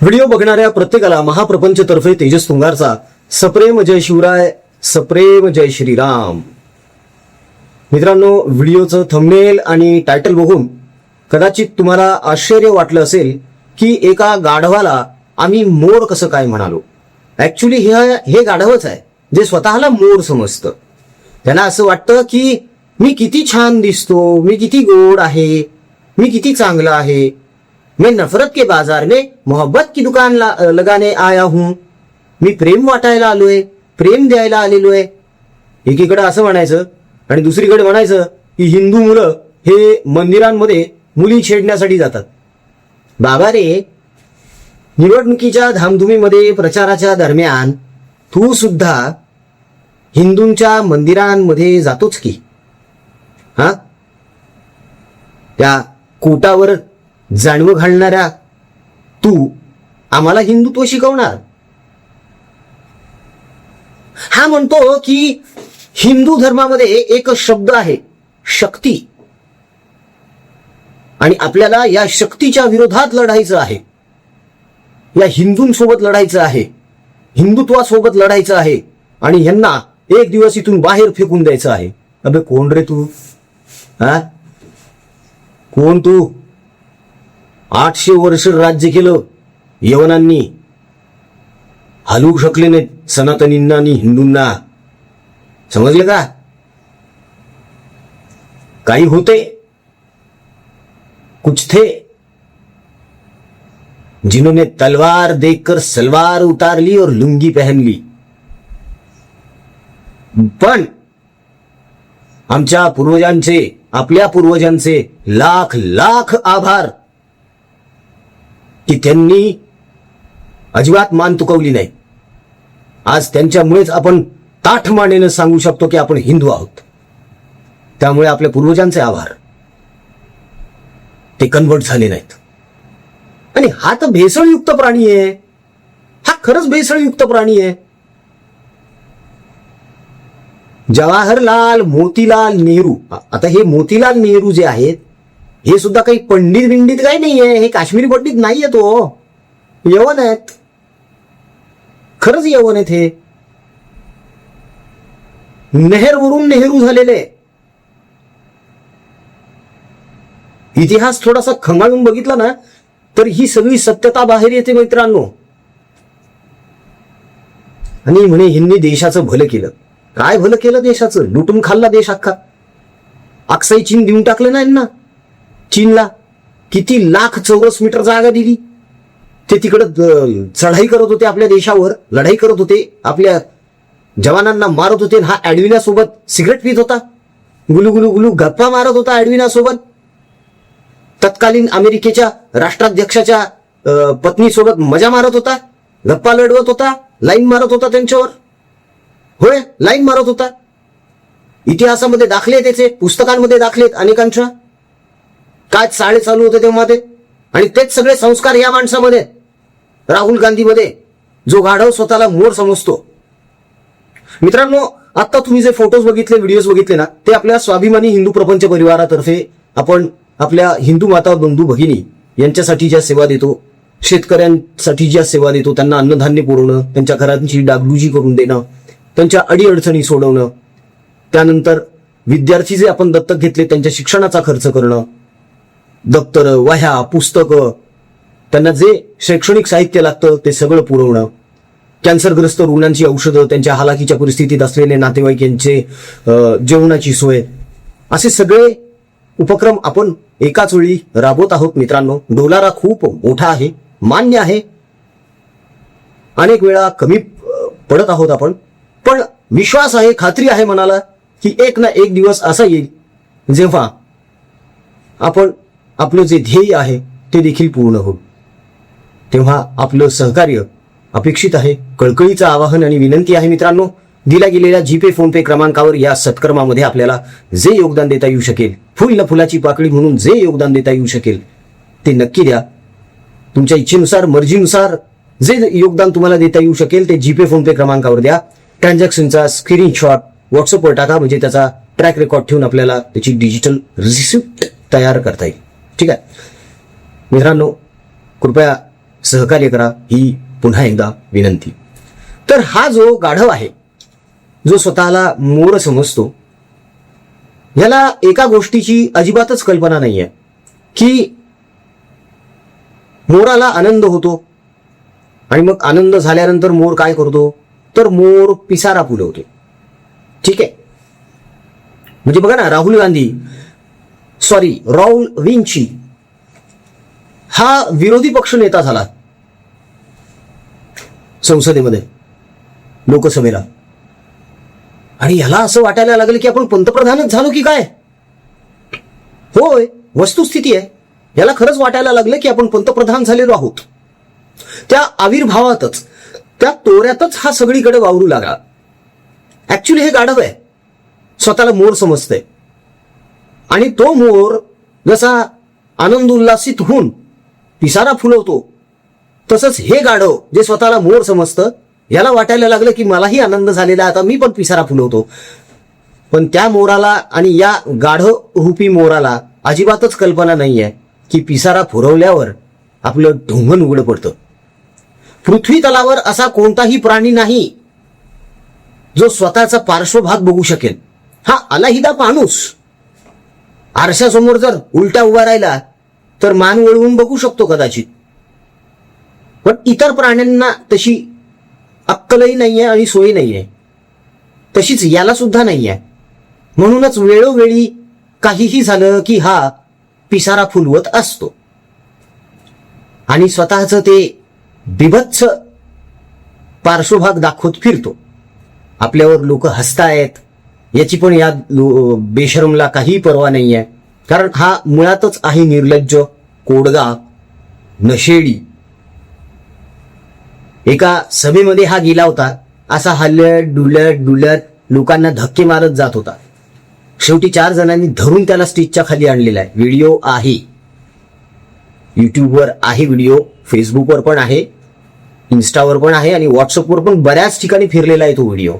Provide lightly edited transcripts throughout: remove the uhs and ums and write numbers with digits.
Video बघणाऱ्या प्रत्येकाला महाप्रपंचतर्फे तेजस तुंगारचा सप्रेम जय शिवराय, सप्रेम जय श्रीराम. मित्रांनो, व्हिडिओचं थंबनेल आणि टायटल बघून कदाचित तुम्हाला आश्चर्य वाटलं असेल की एका गाढवाला आम्ही मोर कसं काय म्हणालो. ऍक्च्युली हे गाढवच आहे जे स्वतःला मोर समजतं. त्यांना असं वाटतं की मी किती छान दिसतो, मी किती गोड आहे, मी किती चांगला आहे, मैं नफरत के बाजार में मोहब्बत की दुकान लगाने आया हूं. मी प्रेम वाटायला आलोय, प्रेम द्यायला आलेलो आहे. एकीकडे असं म्हणायचं आणि दुसरीकडे म्हणायचं की हिंदू मुलं हे मंदिरांमध्ये मुली छेडण्यासाठी जातात. बाबा रे, निवडणुकीच्या धामधुमीमध्ये प्रचाराच्या दरम्यान तू सुद्धा हिंदूंच्या मंदिरांमध्ये जातोच की. हा, त्या कोटावर जाणवं घालणाऱ्या तू आम्हाला हिंदुत्व शिकवणार. हा म्हणतो की हिंदू धर्मामध्ये एक शब्द आहे, शक्ती, आणि आपल्याला या शक्तीच्या विरोधात लढायचं आहे, या हिंदूंसोबत लढायचं आहे, हिंदुत्वासोबत लढायचं आहे आणि यांना एक दिवस इथून बाहेर फेकून द्यायचं आहे. अबे कोण रे तू? हा, कोण तू? 800 वर्ष राज्य केलं यवनांनी, हलवू शकले नाहीत सनातनींना आणि हिंदूंना. समजले का? काही होते, कुछ थे जिन्होंने तलवार देखकर सलवार उतार ली और लुंगी पहन ली. पण आमच्या पूर्वजांचे, आपल्या पूर्वजांचे लाख लाख आभार की त्यांनी अजिबात मान तुकवली नाही. आज त्यांच्यामुळेच आपण ताठमानेनं सांगू शकतो की आपण हिंदू आहोत. त्यामुळे आपल्या पूर्वजांचे आभार. ते कन्वर्ट झाले नाहीत. आणि हा तर भेसळयुक्त प्राणी आहे. हा खरंच भेसळयुक्त प्राणी आहे. जवाहरलाल मोतीलाल नेहरू, आता हे मोतीलाल नेहरू जे आहेत हे सुद्धा काही पंडित बिंडित काही नाहीये. हे काश्मीरी पंडित नाहीये, तो यवन आहेत. खरंच यवन आहेत. हे नेहरवरून नेहरू झालेले. इतिहास थोडासा खंगाळून बघितला ना तर ही सगळी सत्यता बाहेर येते मित्रांनो. आणि म्हणे ह्यांनी देशाचं भलं केलं. काय भलं केलं देशाचं? लुटून खाल्ला देश अख्खा. अक्साई चीन देऊन टाकलं ना यांना. चीनला किती लाख चौरस मीटर जागा दिली. ते तिकडं चढाई करत होते, आपल्या देशावर लढाई करत होते, आपल्या जवानांना मारत होते. हा ऍडविना सोबत सिगरेट पित होता, गुलू गुलू गुलू गप्पा मारत होता ऍडविना सोबत. तत्कालीन अमेरिकेच्या राष्ट्राध्यक्षाच्या पत्नीसोबत मजा मारत होता, गप्पा लढवत होता, लाईन मारत होता त्यांच्यावर. होय, लाईन मारत होता. इतिहासामध्ये दाखले त्याचे, पुस्तकांमध्ये दाखलेत अनेकांच्या. काय चाळे चालू होते तेव्हा ते. आणि तेच सगळे संस्कार या माणसामध्ये, राहुल गांधीमध्ये, जो गाढव स्वतःला मोर समजतो. मित्रांनो, आता तुम्ही जे फोटोज बघितले, व्हिडिओज बघितले ना, ते आपल्या स्वाभिमानी हिंदू प्रपंच परिवारातर्फे आपण आपल्या हिंदू माता बंधू भगिनी यांच्यासाठी ज्या सेवा देतो, शेतकऱ्यांसाठी ज्या सेवा देतो, त्यांना अन्नधान्य पुरवणं, त्यांच्या घरांची डागडुजी करून देणं, त्यांच्या अडीअडचणी सोडवणं, त्यानंतर विद्यार्थी जे आपण दत्तक घेतले त्यांच्या शिक्षणाचा खर्च करणं, दप्तर, वह्या, पुस्तकं, त्यांना जे शैक्षणिक साहित्य लागतं ते सगळं पुरवणं, कॅन्सरग्रस्त रुग्णांची औषधं, त्यांच्या हालाकीच्या परिस्थितीत असलेले नातेवाईक यांचे जेवणाची सोय, असे सगळे उपक्रम आपण एकाच वेळी राबवत आहोत मित्रांनो. डोलारा खूप मोठा आहे, मान्य आहे. अनेक वेळा कमी पडत आहोत आपण, पण विश्वास आहे, खात्री आहे मनाला की एक ना एक दिवस असा येईल जेव्हा आपण आपलं जे ध्येय आहे ते देखील पूर्ण होईल. तेव्हा आपलं सहकार्य अपेक्षित आहे. कळकळीचं आवाहन आणि विनंती आहे मित्रांनो, दिल्या गेलेल्या जीपे फोनपे क्रमांकावर या सत्कर्मामध्ये आपल्याला जे योगदान देता येऊ शकेल, फुल फुलाची पाकळी म्हणून जे योगदान देता येऊ शकेल ते नक्की द्या. तुमच्या इच्छेनुसार, मर्जीनुसार जे योगदान तुम्हाला देता येऊ शकेल ते जीपे फोनपे क्रमांकावर द्या. ट्रान्झॅक्शनचा स्क्रीनशॉट व्हॉट्सअपवर टाका, म्हणजे त्याचा ट्रॅक रेकॉर्ड ठेवून आपल्याला त्याची डिजिटल रिसिप्ट तयार करता येईल. ठीक आहे मित्रांनो, कृपया सहकार्य करा ही पुन्हा एकदा विनंती. तर हा जो गाढव आहे, जो स्वतःला मोर समजतो, याला एका गोष्टीची अजिबातच कल्पना नाहीये की मोराला आनंद होतो आणि मग आनंद झाल्यानंतर मोर काय करतो, तर मोर पिसारा फुलवतो. ठीक आहे. म्हणजे बघा ना, राहुल विंची हा विरोधी पक्ष नेता झाला संसदेमध्ये, लोकसभेला, आणि याला असं वाटायला लागलं की आपण पंतप्रधानच झालो की काय. होय, वस्तुस्थिती आहे. याला खरंच वाटायला लागलं की आपण पंतप्रधान झालेलो आहोत. त्या आविर्भावातच, त्या तोऱ्यातच हा सगळीकडे वावरू लागला. ऍक्च्युली हे गाढव आहे, स्वतःला मोर समजतंय, आणि तो मोर जसा आनंद उल्लासित होऊन पिसारा फुलवतो, तसंच हे गाढव जे स्वतःला मोर समजतं, याला वाटायला लागलं की मलाही आनंद झालेला, आता मी पण पिसारा फुलवतो. पण त्या मोराला आणि या गाढव रूपी मोराला अजिबातच कल्पना नाहीये की पिसारा फुरवल्यावर आपलं ढोंगण उघडं पडतं. पृथ्वी तलावर असा कोणताही प्राणी नाही जो स्वतःचा पार्श्वभाग बघू शकेल. हा अलाहिदा माणूस आरशासमोर जर उलटा उभा राहिला तर मान वळवून बघू शकतो कदाचित, पण इतर प्राण्यांना तशी अक्कलही नाहीये आणि सोयी नाहीये, तशीच याला सुद्धा नाहीये. म्हणूनच वेळोवेळी काहीही झालं की हा पिसारा फुलवत असतो आणि स्वतःचं ते बिभत्स पार्श्वभाग दाखवत फिरतो. आपल्यावर लोक हसतायत याची पण या बेशरमला काही पर्वा नाहीये, कारण हा मुळातच आहे निर्लज्ज, कोडगा, नशेडी. एका सभेमध्ये हा गेला होता, असा हलत डुलत लोकांना धक्के मारत जात होता. शेवटी 4 जणांनी धरून त्याला स्टेजच्या खाली आणलेला आहे. व्हिडिओ आहे, युट्यूबवर आहे व्हिडिओ, फेसबुकवर पण आहे, इन्स्टावर पण आहे आणि व्हॉट्सअपवर पण बऱ्याच ठिकाणी फिरलेला आहे तो व्हिडिओ.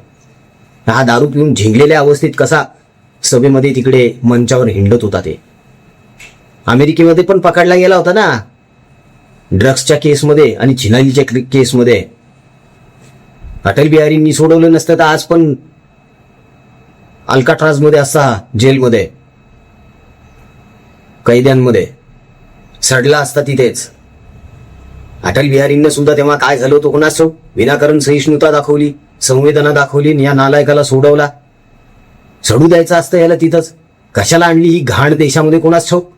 हा दारू पिऊन झिंगलेल्या अवस्थेत कसा सभेमध्ये तिकडे मंचावर हिंडत होता. ते अमेरिकेमध्ये पण पकडला गेला होता ना, ड्रग्सच्या केसमध्ये आणि चिनालीच्या केसमध्ये. अटल बिहारींनी सोडवलं नसतं तर आज पण अल्काट्राजमध्ये असता, जेलमध्ये कैद्यांमध्ये सडला असता तिथेच. अटल बिहारींना सुद्धा तेव्हा काय झालं होतं कोणाच ठाऊक. विनाकारण सहिष्णुता दाखवली, संवेदना दाखवली, या नालायकाला सोडवला. सडू द्यायचं असतं याला तिथंच. कशाला आणली ही घाण देशामध्ये कोणाच ठाऊक,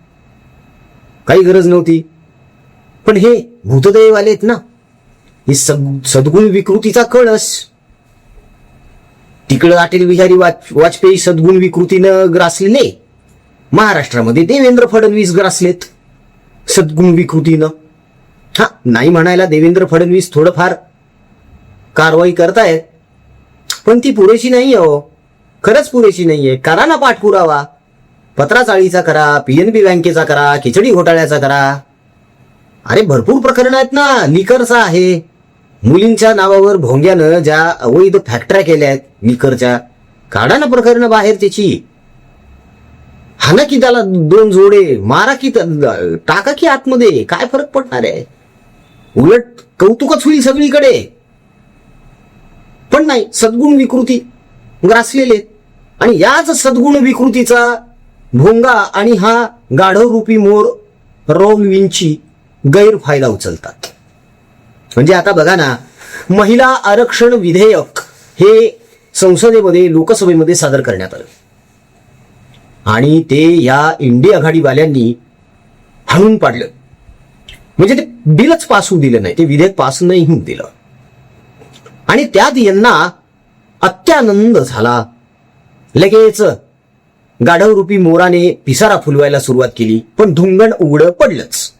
काही गरज नव्हती. पण हे भूतदयवाले आहेत ना, ही सद्गुण विकृतीचा कळस. तिकडं अटल बिहारी वाजपेयी सद्गुण विकृतीनं ग्रासलेले, महाराष्ट्रामध्ये देवेंद्र फडणवीस ग्रासलेत सद्गुण विकृतीनं. हा, नाही म्हणायला देवेंद्र फडणवीस थोडंफार कारवाई करतायत, पण ती पुरेशी नाहीये. हो, खरंच पुरेशी नाहीये. करा ना पाठपुरावा, पत्राचाळीचा करा, पीएनबी बँकेचा करा, खिचडी घोटाळ्याचा करा. अरे भरपूर प्रकरण आहेत ना. लिकरचा आहे, मुलींच्या नावावर भोंग्यानं ज्या अवैध फॅक्टऱ्या केल्या आहेत लिकरच्या, काढा ना प्रकरण बाहेर त्याची. हाना की त्याला 2 जोडे, मारा की टाका की आतमध्ये, काय फरक पडणार आहे. उलट कौतुकच होईल सगळीकडे. पण नाही, सद्गुण विकृती ग्रासलेले आणि याच सद्गुण विकृतीचा भोंगा आणि हा गाढव रूपी मोर राहुल विंची गैरफायदा उचलतात. म्हणजे आता बघा ना, महिला आरक्षण विधेयक हे संसदेमध्ये, लोकसभेमध्ये सादर करण्यात आलं आणि ते या इंडिया आघाडीवाल्यांनी हाणून पाडलं. म्हणजे ते बिलच पास होऊ दिलं नाही, ते विधेयक पास नाही होऊन दिलं. आणि त्यात यांना अत्यानंद झाला. लगेच गाढव रूपी मोराने पिसारा फुलवायला सुरुवात केली, पण ढुंगण उघडं पडलंच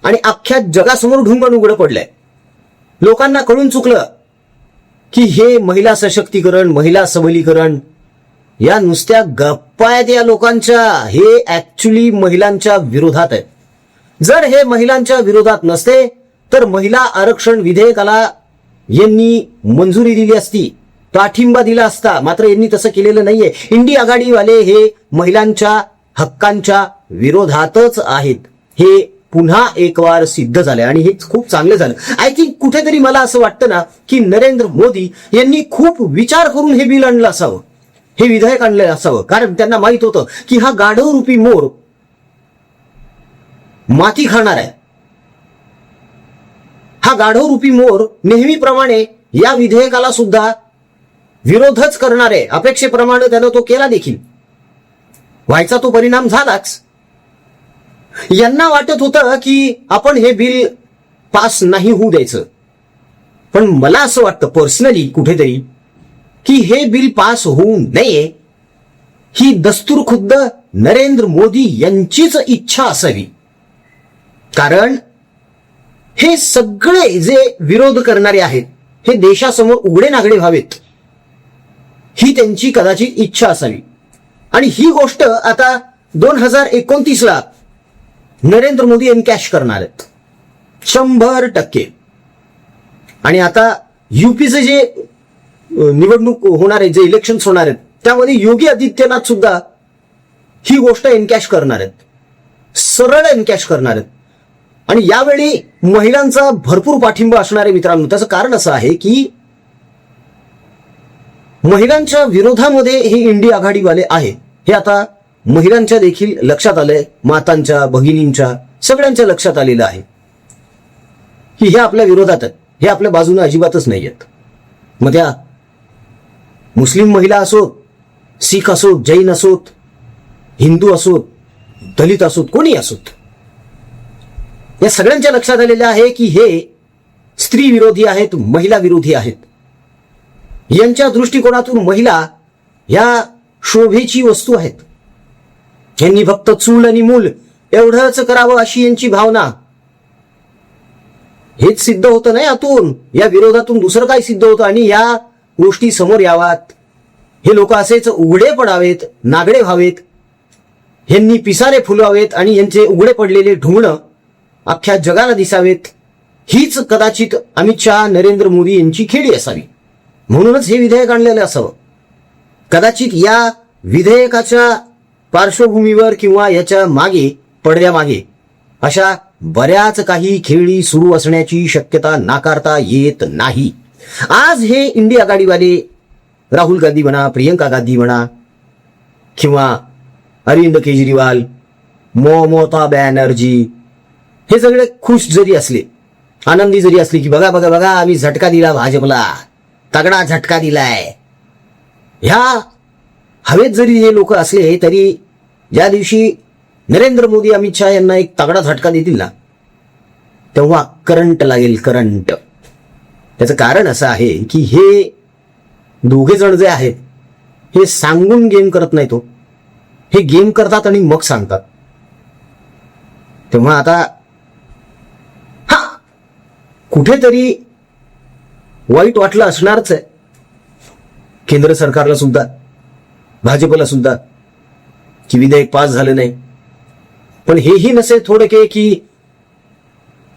आणि अख्ख्या जगासमोर ढुंगण उघडं पडलंय. लोकांना कळून चुकलं की हे महिला सशक्तीकरण, महिला सबलीकरण या नुसत्या गप्पा आहेत या लोकांच्या. हे ऍक्च्युली महिलांच्या विरोधात आहे. जर हे महिलांच्या विरोधात नसते तर महिला आरक्षण विधेयकाला यांनी मंजुरी दिली असती, पाठिंबा दिला असता. मात्र यांनी तसं केलेलं नाहीये. इंडिया आघाडीवाले हे महिलांच्या हक्कांच्या विरोधातच आहेत, हे पुन्हा एक वार सिद्ध झालंय आणि हे खूप चांगलं झालं. आय थिंक कुठेतरी मला असं वाटतं ना की नरेंद्र मोदी यांनी खूप विचार करून हे बिल आणलं असावं, हे विधेयक आणलं असावं. कारण त्यांना माहित होतं की हा गाढव रूपी मोर माती खाणार आहे. हा गाढव रूपी मोर नेहमीप्रमाणे या विधेयकाला सुद्धा विरोधच करणार आहे. अपेक्षेप्रमाणे त्यानं तो केला देखील, व्हायचा तो परिणाम झालाच. यांना वाटत होतं की आपण हे बिल पास नाही होऊ द्यायचं, पण मला असं वाटतं पर्सनली कुठेतरी की हे बिल पास होऊ नये ही दस्तूर खुद्द नरेंद्र मोदी यांचीच इच्छा असावी. कारण हे सगळे जे विरोध करणारे आहेत हे देशासमोर उघडे नागडे व्हावेत ही त्यांची कदाचित इच्छा असावी. आणि ही गोष्ट आता 2029ला नरेंद्र मोदी एनकॅश करणार आहेत 100%. आणि आता यूपीचे जे निवडणूक होणार आहे, जे इलेक्शन्स होणार आहेत, त्यामध्ये योगी आदित्यनाथ सुद्धा ही गोष्ट एनकॅश करणार आहेत, सरळ एनकॅश करणार आहेत. आणि यावेळी महिलांचा भरपूर पाठिंबा असणार आहे मित्रांनो. त्याचं कारण असं आहे की महिलांच्या विरोधामध्ये हे इंडिया आघाडीवाले आहे हे आता महिलांच्या देखील लक्षात आलंय, मातांच्या, भगिनींच्या, सगळ्यांच्या लक्षात आलेलं आहे की हे आपल्या विरोधात आहेत, हे आपल्या बाजूने अजिबातच नाही आहेत. मग त्या मुस्लिम महिला असोत, शीख असोत, जैन असोत, हिंदू असोत, दलित असोत, कोणी असोत, या सगळ्यांच्या लक्षात आलेलं आहे की हे स्त्री विरोधी आहेत, महिला विरोधी आहेत. यांच्या दृष्टिकोनातून महिला ह्या शोभेची वस्तू आहेत. यांनी फक्त चूल आणि मूल एवढंच करावं अशी यांची भावना. हेच सिद्ध होतं नाही यातून, या विरोधातून दुसरं काय सिद्ध होतं. आणि या गोष्टी समोर यावात, हे लोक असेच उघडे पडावेत, नागडे व्हावेत, यांनी पिसारे फुलवावेत आणि यांचे उघडे पडलेले ढुंगणं अख्ख्या जगाला दिसावेत, हीच कदाचित अमित शहा, नरेंद्र मोदी यांची खेळी असावी. म्हणूनच हे विधेयक आणलेलं असावं. कदाचित या विधेयकाच्या पार्श्वभूमीवर किंवा याच्या मागे, पडद्यामागे अशा बऱ्याच काही खेळी सुरू असण्याची शक्यता नाकारता येत नाही. आज हे इंडिया आघाडीवाले राहुल गांधी म्हणा, प्रियंका गांधी म्हणा, किंवा अरविंद केजरीवाल, ममता बॅनर्जी, हे सगळे खुश जरी असले, आनंदी जरी असले की बघा बघा बघा आम्ही झटका दिला भाजपला, तगडा झटका दिलाय, ह्या हवेत जरी हे लोक असले तरी ज्या दिवशी नरेंद्र मोदी, अमित शहा यांना एक तगडा झटका देतील ना, तेव्हा करंट लागेल, करंट. त्याचं कारण असं आहे की हे दोघे जण जे आहेत हे सांगून गेम करत नाही, तो हे गेम करतात आणि मग सांगतात. तेव्हा आता हा कुठेतरी वाईट वाटलं असणारच आहे केंद्र सरकारला सुद्धा, भाजपला सुद्धा, की विधेयक पास झालं नाही. पण हेही नसे थोडके की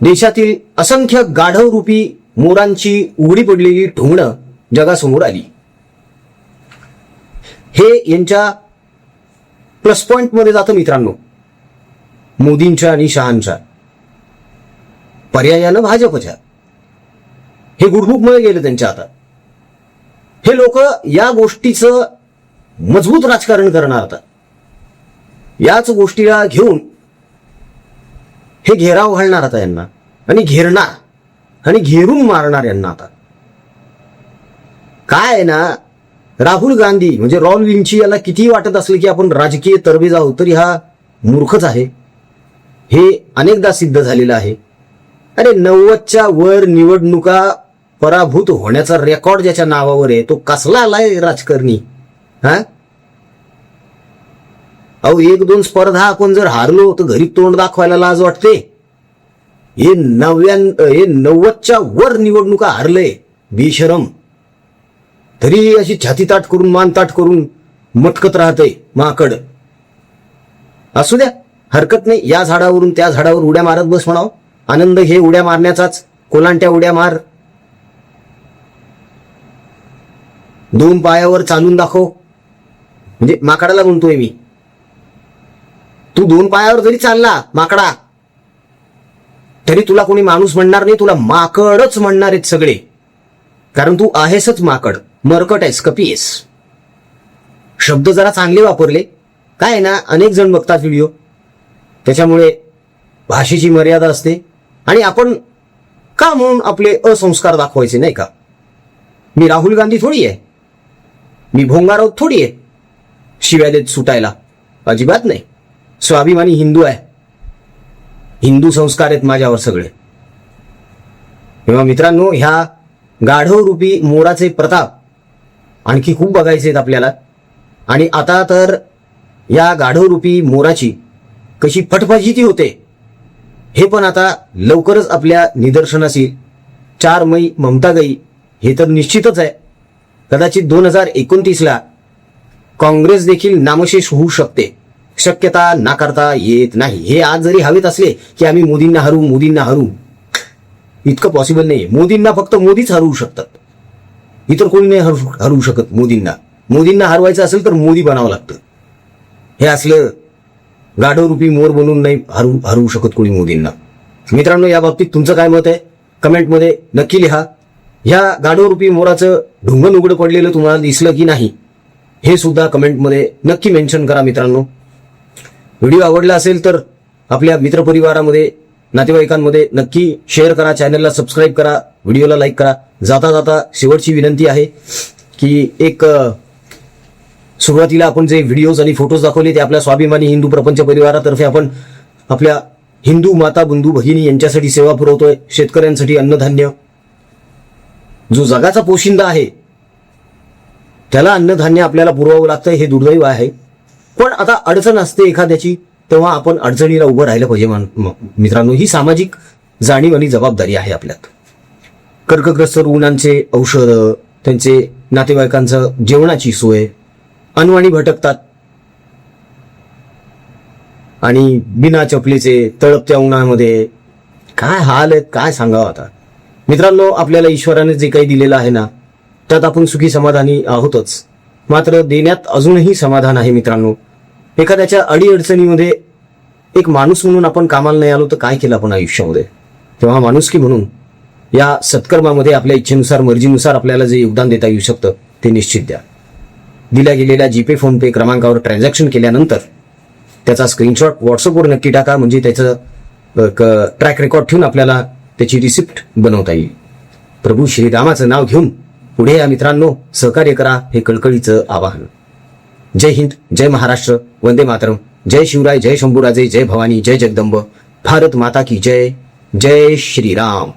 देशातील असंख्य गाढव रूपी मोरांची उघडी पडलेली ढुंगणं जगासमोर आली. हे यांच्या प्लस पॉइंट मध्ये जातं मित्रांनो, मोदींच्या आणि शहांच्या पर्यायानं भाजपच्या. हे गुडबुकमध्ये गेलं त्यांच्या. आता हे लोक या गोष्टीचं मजबूत राजकारण करणार. आता याच गोष्टीला घेऊन हे घेराव घालणार आता यांना, आणि घेरणार आणि घेरून मारणार यांना. आता काय आहे ना, राहुल गांधी म्हणजे रॉल विंची याला किती वाटत असले की आपण राजकीय तरबेज आहोत, तरी हा मूर्खच आहे. हे अनेकदा सिद्ध झालेलं आहे. अरे 90च्या वर निवडणुका पराभूत होण्याचा रेकॉर्ड ज्याच्या नावावर आहे तो कसला आलाय राजकारणी. हा अहो, 1-2 स्पर्धा आपण जर हारलो तर घरी तोंड दाखवायला लाज वाटते. हे 90च्या वर निवडणुका हारले बेशरम, तरी अशी छाती ताट करून, मान ताट करून मटकत राहते माकड. असू द्या, हरकत नाही. या झाडावरून त्या झाडावर उड्या मारत बस म्हणावं, आनंद घे उड्या मारण्याचाच, कोलांट्या उड्या मार, 2 पायावर चालून दाखव. म्हणजे माकडाला म्हणतोय मी, तू 2 पायावर जरी चालला माकडा तरी तुला कोणी माणूस म्हणणार नाही, तुला माकडच म्हणणार आहेत सगळे. कारण तू आहेसच माकड, मरकट आहेस, कपी आहेस. शब्द जरा चांगले वापरले काय आहे ना, अनेक जण बघतात व्हिडिओ, त्याच्यामुळे भाषेची मर्यादा असते. आणि आपण का म्हणून आपले असंस्कार दाखवायचे नाही का? मी राहुल गांधी थोडी आहे, मी भोंगाराव थोडी आहे शिव्या देत सुटायला, अजिबात नाही. स्वाभिमानी हिंदू आहे, हिंदू संस्कार आहेत माझ्यावर सगळे. तेव्हा मित्रांनो, ह्या गाढव रूपी मोराचे प्रताप आणखी खूप बघायचे आहेत आपल्याला. आणि आता तर या गाढव रूपी मोराची कशी फटफजिती होते हे पण आता लवकरच आपल्या निदर्शनास येईल. 4 मै ममता गई हे तर निश्चितच आहे. कदाचित 2029ला काँग्रेस देखील नामशेष होऊ शकते, शक्यता नाकारता येत नाही. हे आज जरी हवेत असले की आम्ही मोदींना हरू, मोदींना हरू, इतकं पॉसिबल नाही. मोदींना फक्त मोदीच हरवू शकतात, इतर कोणी नाही हरवू शकत मोदींना. मोदींना हरवायचं असेल तर मोदी बनावं लागतं. हे असलं गाढव रूपी मोर बनून नाही हरवू शकत कोणी मोदींना. मित्रांनो, या बाबतीत तुमचं काय मत आहे कमेंटमध्ये नक्की लिहा. ह्या गाढव रूपी मोराचं ढुंगण उघडं पडलेलं तुम्हाला दिसलं की नाही हे सुद्धा कमेंटमध्ये नक्की मेन्शन करा मित्रांनो. व्हिडिओ आवडला असेल तर आपल्या मित्रपरिवारामध्ये, नातेवाईकांमध्ये नक्की शेअर करा, चॅनलला सबस्क्राईब करा, व्हिडिओला लाईक करा. जाता जाता शेवटची विनंती आहे की एक सुरुवातीला आपण जे व्हिडिओज आणि फोटोज दाखवले ते आपल्या स्वाभिमानी हिंदू प्रपंच परिवारातर्फे आपण आपल्या हिंदू माता बंधू भगिनी यांच्यासाठी सेवा पुरवतोय. शेतकऱ्यांसाठी अन्नधान्य, जो जगाचा पोशिंदा आहे त्याला अन्नधान्य आपल्याला पुरवावं लागतं, हे दुर्दैव आहे. पण आता अडचण असते एखाद्याची, तेव्हा आपण अडचणीला उभं राहिलं पाहिजे मित्रांनो. ही सामाजिक जाणीव आणि जबाबदारी आहे आपल्यात. कर्कग्रस्त रुग्णांचे औषधं, त्यांचे नातेवाईकांचं जेवणाची सोय, अनवाणी भटकतात आणि बिना चपलीचे तळपत्या उन्हामध्ये काय हाल आहेत, काय सांगावं आता. मित्रांनो, आपल्याला ईश्वराने जे काही दिलेलं आहे ना त्यात आपण सुखी समाधानी आहोतच, मात्र देण्यात अजूनही समाधान आहे मित्रांनो. एखाद्याच्या अडीअडचणीमध्ये एक माणूस म्हणून आपण कामाला नाही आलो तर काय केलं आपण आयुष्यामध्ये. तेव्हा माणुसकी म्हणून या सत्कर्मामध्ये आपल्या इच्छेनुसार, मर्जीनुसार आपल्याला जे योगदान देता येऊ शकतं ते निश्चित द्या. दिल्या गेलेल्या जीपे, फोनपे क्रमांकावर ट्रान्झॅक्शन केल्यानंतर त्याचा स्क्रीनशॉट व्हॉट्सअपवर नक्की टाका, म्हणजे त्याचं ट्रॅक रेकॉर्ड ठेवून आपल्याला त्याची रिसिप्ट बनवता येईल. प्रभू श्रीरामाचं नाव घेऊन पुढे या मित्रांनो, सहकार्य करा हे कळकळीचं आवाहन. जय हिंद, जय महाराष्ट्र, वंदे मातरम, जय शिवराय, जय शंभूराजे, जय भवानी, जय जगदंब, भारत माता की जय, जय श्रीराम.